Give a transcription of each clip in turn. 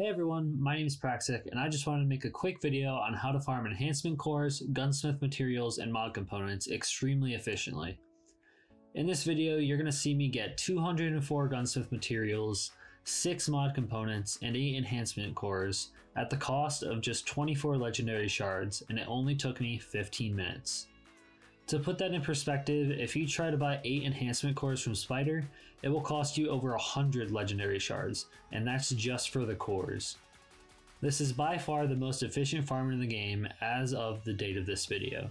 Hey everyone, my name is Praxic, and I just wanted to make a quick video on how to farm enhancement cores, gunsmith materials, and mod components extremely efficiently. In this video, you're going to see me get 204 gunsmith materials, 6 mod components, and 8 enhancement cores at the cost of just 24 legendary shards, and it only took me 15 minutes. To put that in perspective, if you try to buy 8 enhancement cores from Spider, it will cost you over 100 legendary shards, and that's just for the cores. This is by far the most efficient farm in the game as of the date of this video.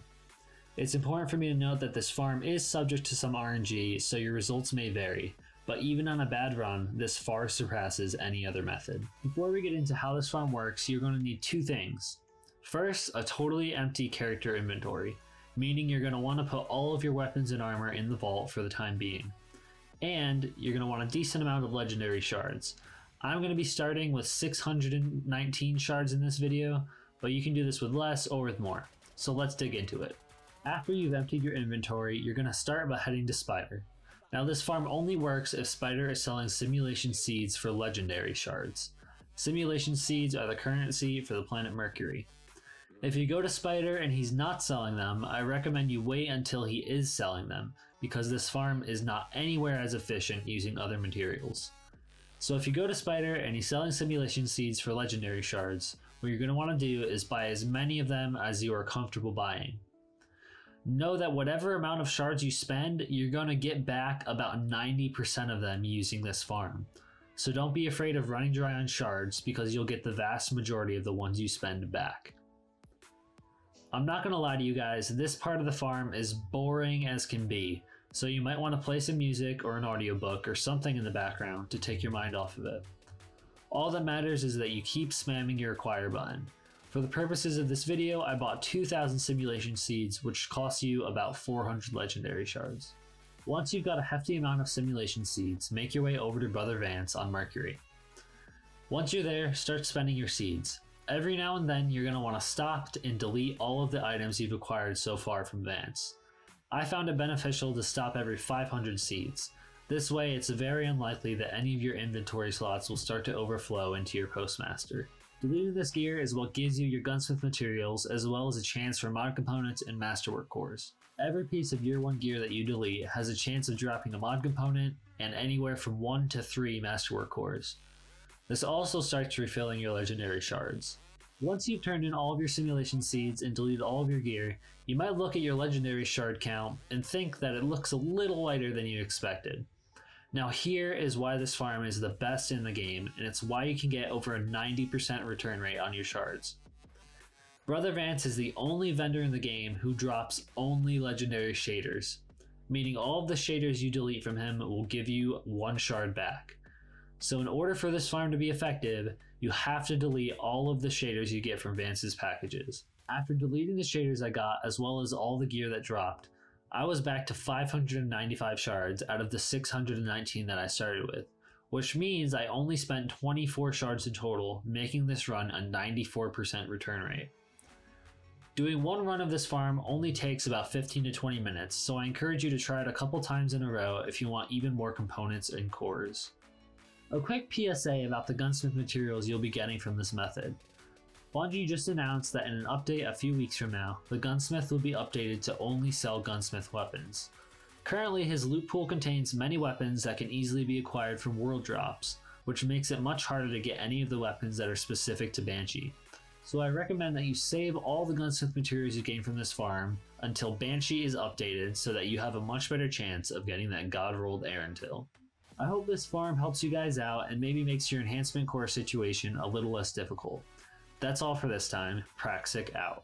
It's important for me to note that this farm is subject to some RNG, so your results may vary, but even on a bad run, this far surpasses any other method. Before we get into how this farm works, you're going to need 2 things. First, a totally empty character inventory, meaning you're going to want to put all of your weapons and armor in the vault for the time being. And you're going to want a decent amount of legendary shards. I'm going to be starting with 619 shards in this video, but you can do this with less or with more. So let's dig into it. After you've emptied your inventory, you're going to start by heading to Spider. Now this farm only works if Spider is selling simulation seeds for legendary shards. Simulation seeds are the currency for the planet Mercury. If you go to Spider and he's not selling them, I recommend you wait until he is selling them, because this farm is not anywhere as efficient using other materials. So if you go to Spider and he's selling simulation seeds for legendary shards, what you're going to want to do is buy as many of them as you are comfortable buying. Know that whatever amount of shards you spend, you're going to get back about 90% of them using this farm. So don't be afraid of running dry on shards, because you'll get the vast majority of the ones you spend back. I'm not going to lie to you guys, this part of the farm is boring as can be, so you might want to play some music or an audiobook or something in the background to take your mind off of it. All that matters is that you keep spamming your acquire button. For the purposes of this video, I bought 2,000 simulation seeds, which cost you about 400 legendary shards. Once you've got a hefty amount of simulation seeds, make your way over to Brother Vance on Mercury. Once you're there, start spending your seeds. Every now and then, you're going to want to stop and delete all of the items you've acquired so far from Vance. I found it beneficial to stop every 500 seeds. This way, it's very unlikely that any of your inventory slots will start to overflow into your postmaster. Deleting this gear is what gives you your gunsmith materials, as well as a chance for mod components and masterwork cores. Every piece of year 1 gear that you delete has a chance of dropping a mod component and anywhere from 1 to 3 masterwork cores. This also starts refilling your legendary shards. Once you've turned in all of your simulation seeds and deleted all of your gear, you might look at your legendary shard count and think that it looks a little lighter than you expected. Now here is why this farm is the best in the game, and it's why you can get over a 90% return rate on your shards. Brother Vance is the only vendor in the game who drops only legendary shaders, meaning all of the shaders you delete from him will give you 1 shard back. So in order for this farm to be effective, you have to delete all of the shaders you get from Vance's packages. After deleting the shaders I got, as well as all the gear that dropped, I was back to 595 shards out of the 619 that I started with, which means I only spent 24 shards in total, making this run a 94% return rate. Doing 1 run of this farm only takes about 15 to 20 minutes, so I encourage you to try it a couple times in a row if you want even more components and cores. A quick PSA about the gunsmith materials you'll be getting from this method. Bungie just announced that in an update a few weeks from now, the gunsmith will be updated to only sell gunsmith weapons. Currently, his loot pool contains many weapons that can easily be acquired from world drops, which makes it much harder to get any of the weapons that are specific to Banshee. So I recommend that you save all the gunsmith materials you gain from this farm until Banshee is updated, so that you have a much better chance of getting that god-rolled Erentil. I hope this farm helps you guys out and maybe makes your enhancement core situation a little less difficult. That's all for this time. Praxic out.